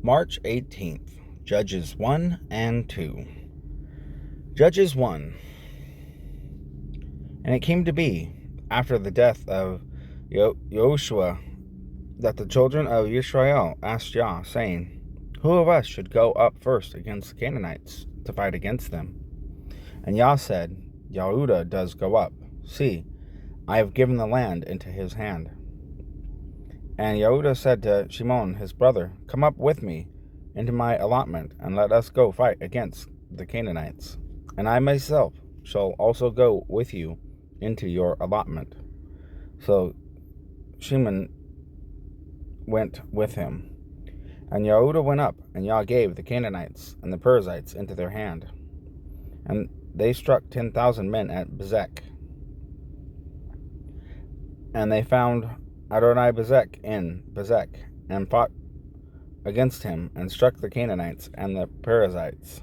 March 18th, Judges 1 and 2. Judges 1. And it came to be, after the death of Joshua, that the children of Israel asked Yah, saying, Who of us should go up first against the Canaanites to fight against them? And Yah said, Yehudah does go up. See, I have given the land into his hand. And Yehudah said to Shimon his brother, Come up with me into my allotment, and let us go fight against the Canaanites. And I myself shall also go with you into your allotment. So Shimon went with him. And Yehudah went up, and Yah gave the Canaanites and the Perizzites into their hand. And they struck 10,000 men at Bezek. And they found Adonai-Bezek in Bezek, and fought against him, and struck the Canaanites and the Perizzites.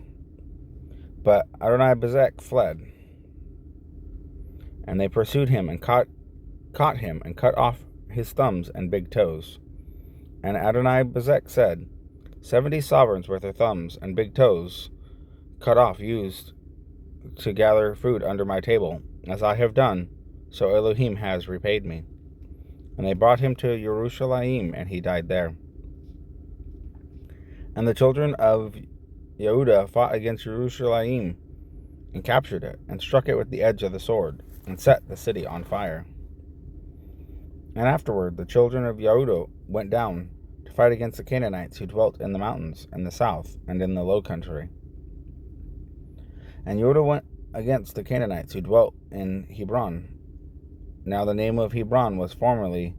But Adonai-Bezek fled, and they pursued him, and caught him, and cut off his thumbs and big toes. And Adonai-Bezek said, 70 sovereigns with their thumbs and big toes cut off used to gather food under my table, as I have done, so Elohim has repaid me. And they brought him to Jerusalem, and he died there. And the children of Yehudah fought against Jerusalem, and captured it, and struck it with the edge of the sword, and set the city on fire. And afterward the children of Yehudah went down to fight against the Canaanites who dwelt in the mountains, in the south, and in the low country. And Yehudah went against the Canaanites who dwelt in Hebron. Now the name of Hebron was formerly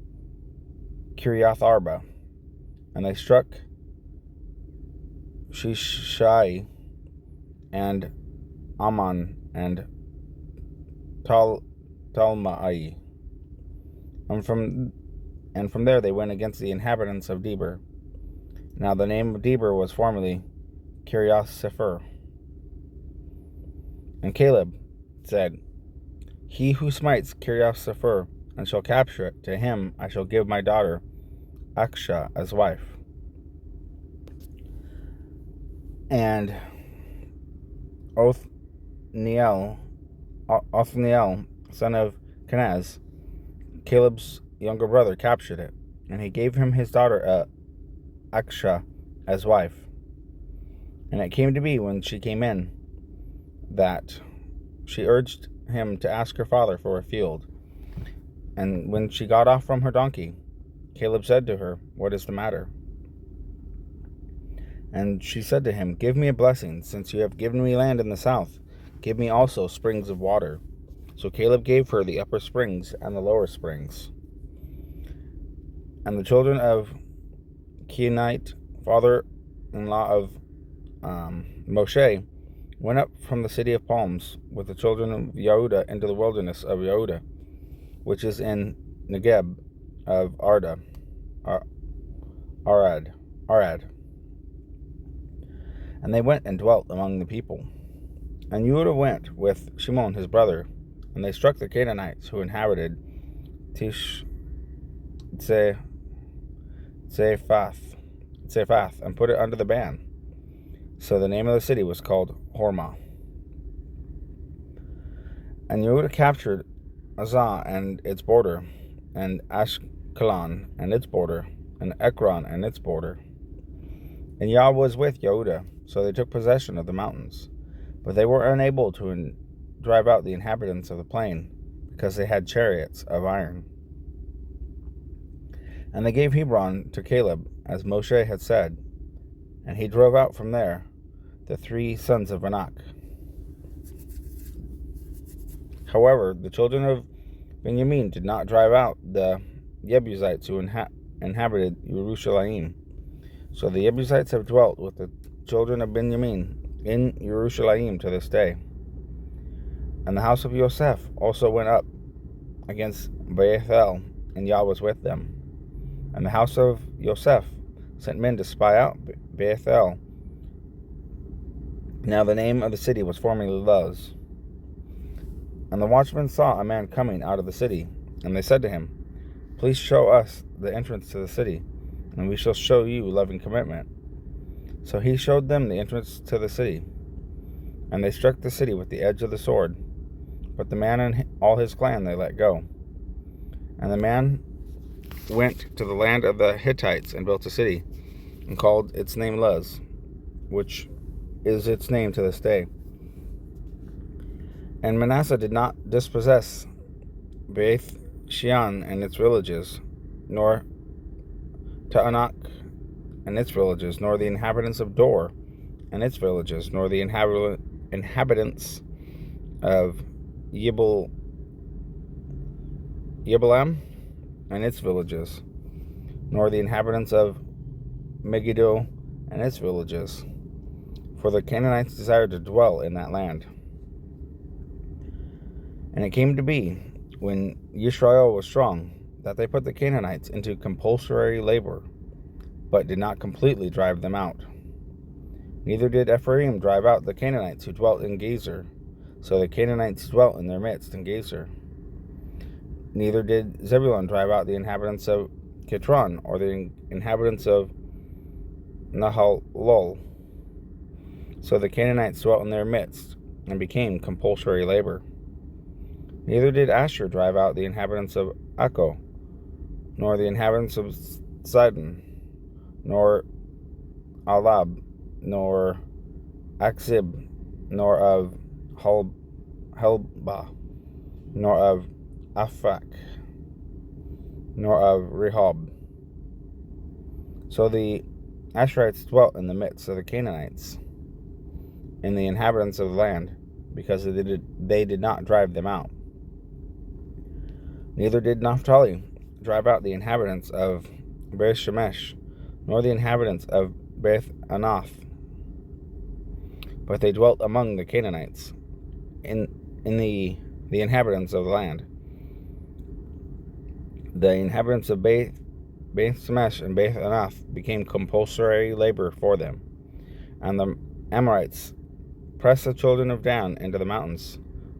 Kiriath Arba. And they struck Shishai and Ammon and Talmai. And from there they went against the inhabitants of Debir. Now the name of Debir was formerly Kiriath Sefer. And Caleb said, He who smites Kiriath Sefer and shall capture it, to him I shall give my daughter Aksha as wife. And Othniel, son of Kenaz, Caleb's younger brother, captured it, and he gave him his daughter Aksha as wife. And it came to be, when she came in, that she urged him to ask her father for a field. And when she got off from her donkey, Caleb said to her, What is the matter? And she said to him, Give me a blessing, since you have given me land in the south. Give me also springs of water. So Caleb gave her the upper springs and the lower springs. And the children of Kenite, father-in-law of Moshe, went up from the city of palms with the children of Yehudah into the wilderness of Yehudah, which is in Negeb of Arad. And they went and dwelt among the people. And Yehudah went with Shimon his brother, and they struck the Canaanites who inhabited Tishzephath, and put it under the ban. So the name of the city was called Hormah. And Yehudah captured Azah and its border, and Ashkelon and its border, and Ekron and its border. And Yah was with Yehudah, so they took possession of the mountains. But they were unable to drive out the inhabitants of the plain, because they had chariots of iron. And they gave Hebron to Caleb, as Moshe had said, and he drove out from there the 3 sons of Anak. However, the children of Benjamin did not drive out the Jebusites who inhabited Jerusalem. So the Jebusites have dwelt with the children of Benjamin in Jerusalem to this day. And the house of Yosef also went up against Bethel, and Yah was with them. And the house of Yosef sent men to spy out Bethel. Now the name of the city was formerly Luz. And the watchmen saw a man coming out of the city, and they said to him, Please show us the entrance to the city, and we shall show you loving commitment. So he showed them the entrance to the city, and they struck the city with the edge of the sword. But the man and all his clan they let go. And the man went to the land of the Hittites and built a city, and called its name Luz, which is its name to this day. And Manasseh did not dispossess Beth Shean and its villages, nor Taanach and its villages, nor the inhabitants of Dor and its villages, nor the inhabitants of Yibbalam and its villages, nor the inhabitants of Megiddo and its villages, for the Canaanites desired to dwell in that land. And it came to be, when Yisrael was strong, that they put the Canaanites into compulsory labor, but did not completely drive them out. Neither did Ephraim drive out the Canaanites who dwelt in Gezer, so the Canaanites dwelt in their midst in Gezer. Neither did Zebulun drive out the inhabitants of Kitron, or the inhabitants of Nahalol. So the Canaanites dwelt in their midst, and became compulsory labor. Neither did Asher drive out the inhabitants of Akko, nor the inhabitants of Sidon, nor Alab, nor Akzib, nor of Helba, nor of Aphak, nor of Rehob. So the Asherites dwelt in the midst of the Canaanites, and the inhabitants of the land, because they did not drive them out. Neither did Naphtali drive out the inhabitants of Beth Shemesh, nor the inhabitants of Beth Anath, but they dwelt among the Canaanites, in the inhabitants of the land. The inhabitants of Beth Shemesh and Beth Anath became compulsory labor for them, and the Amorites pressed the children of Dan into the mountains,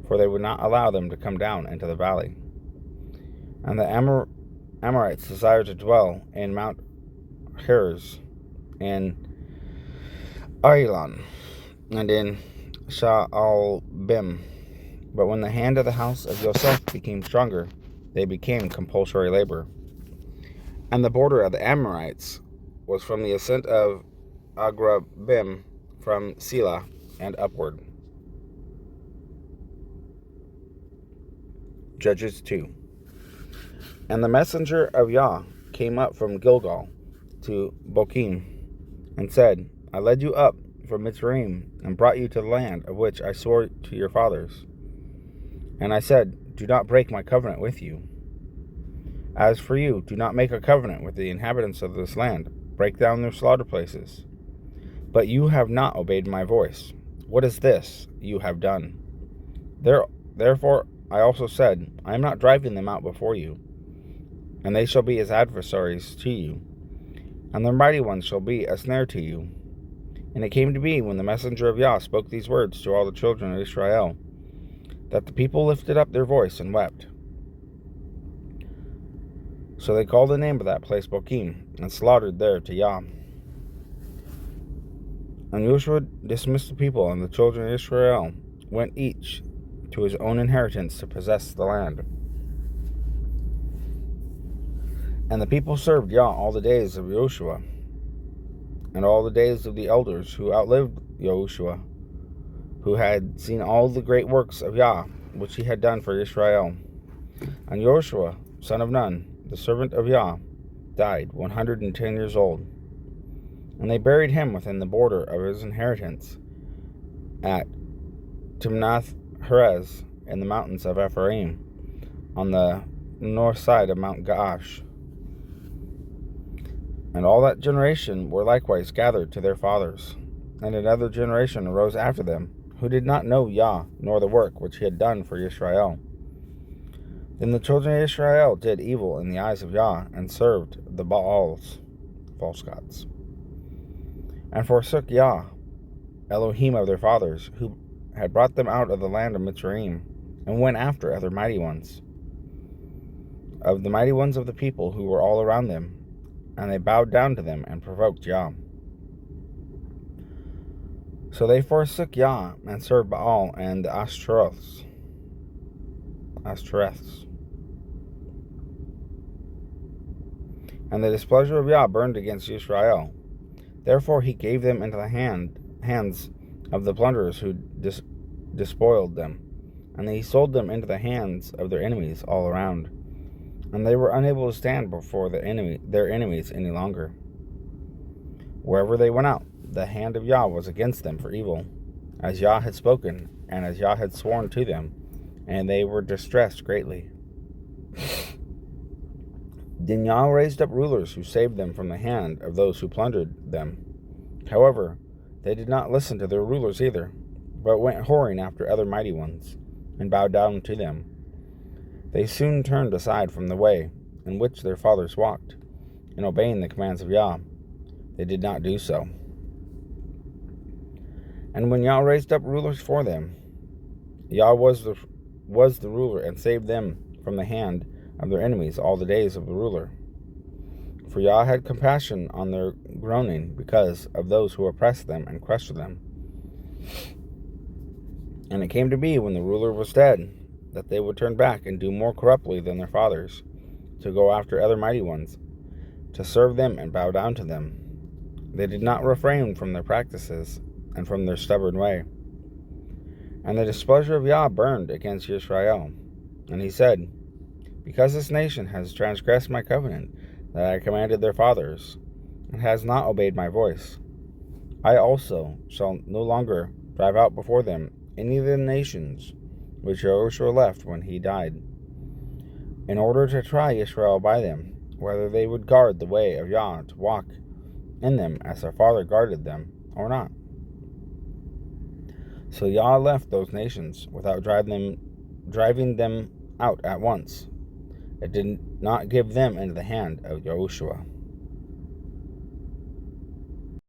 for they would not allow them to come down into the valley. And the Amorites desired to dwell in Mount Heres, in Ailon, and in Sha'albim. But when the hand of the house of Joseph became stronger, they became compulsory labor. And the border of the Amorites was from the ascent of Agrabim, from Selah and upward. Judges 2. And the messenger of Yah came up from Gilgal to Bochim, and said, I led you up from Mitzrayim, and brought you to the land of which I swore to your fathers. And I said, do not break my covenant with you. As for you, do not make a covenant with the inhabitants of this land, break down their slaughter places. But you have not obeyed my voice. What is this you have done? Therefore I also said, I am not driving them out before you, and they shall be as adversaries to you, and their mighty ones shall be a snare to you. And it came to be, when the messenger of Yah spoke these words to all the children of Israel, that the people lifted up their voice and wept. So they called the name of that place Bochim, and slaughtered there to Yah. And Joshua dismissed the people, and the children of Israel went each to his own inheritance to possess the land. And the people served Yah all the days of Joshua, and all the days of the elders who outlived Joshua, who had seen all the great works of Yah, which he had done for Israel. And Joshua, son of Nun, the servant of Yah, died 110 years old. And they buried him within the border of his inheritance at Timnath Heres in the mountains of Ephraim, on the north side of Mount Gaash. And all that generation were likewise gathered to their fathers. And another generation arose after them, who did not know Yah, nor the work which he had done for Israel. Then the children of Israel did evil in the eyes of Yah, and served the Baals, false gods, and forsook Yah, Elohim of their fathers, who had brought them out of the land of Mitzrayim, and went after other mighty ones, of the mighty ones of the people who were all around them, and they bowed down to them and provoked Yah. So they forsook Yah and served Baal and the Ashtoreths. And the displeasure of Yah burned against Israel. Therefore he gave them into the hands of the plunderers who despoiled them, and he sold them into the hands of their enemies all around. And they were unable to stand before their enemies any longer. Wherever they went out, the hand of Yah was against them for evil, as Yah had spoken, and as Yah had sworn to them, and they were distressed greatly. Then Yah raised up rulers who saved them from the hand of those who plundered them. However, they did not listen to their rulers either, but went whoring after other mighty ones, and bowed down to them. They soon turned aside from the way in which their fathers walked, in obeying the commands of Yah. They did not do so. And when Yah raised up rulers for them, Yah was the ruler and saved them from the hand of their enemies all the days of the ruler. For Yah had compassion on their groaning because of those who oppressed them and crushed them. And it came to be, when the ruler was dead, that they would turn back and do more corruptly than their fathers, to go after other mighty ones, to serve them and bow down to them. They did not refrain from their practices and from their stubborn way. And the displeasure of Yah burned against Israel. And he said, because this nation has transgressed my covenant that I commanded their fathers, and has not obeyed my voice, I also shall no longer drive out before them any of the nations which Yahushua left when he died, in order to try Israel by them, whether they would guard the way of Yah to walk in them as their father guarded them, or not. So Yah left those nations without driving them out at once. It did not give them into the hand of Yahushua.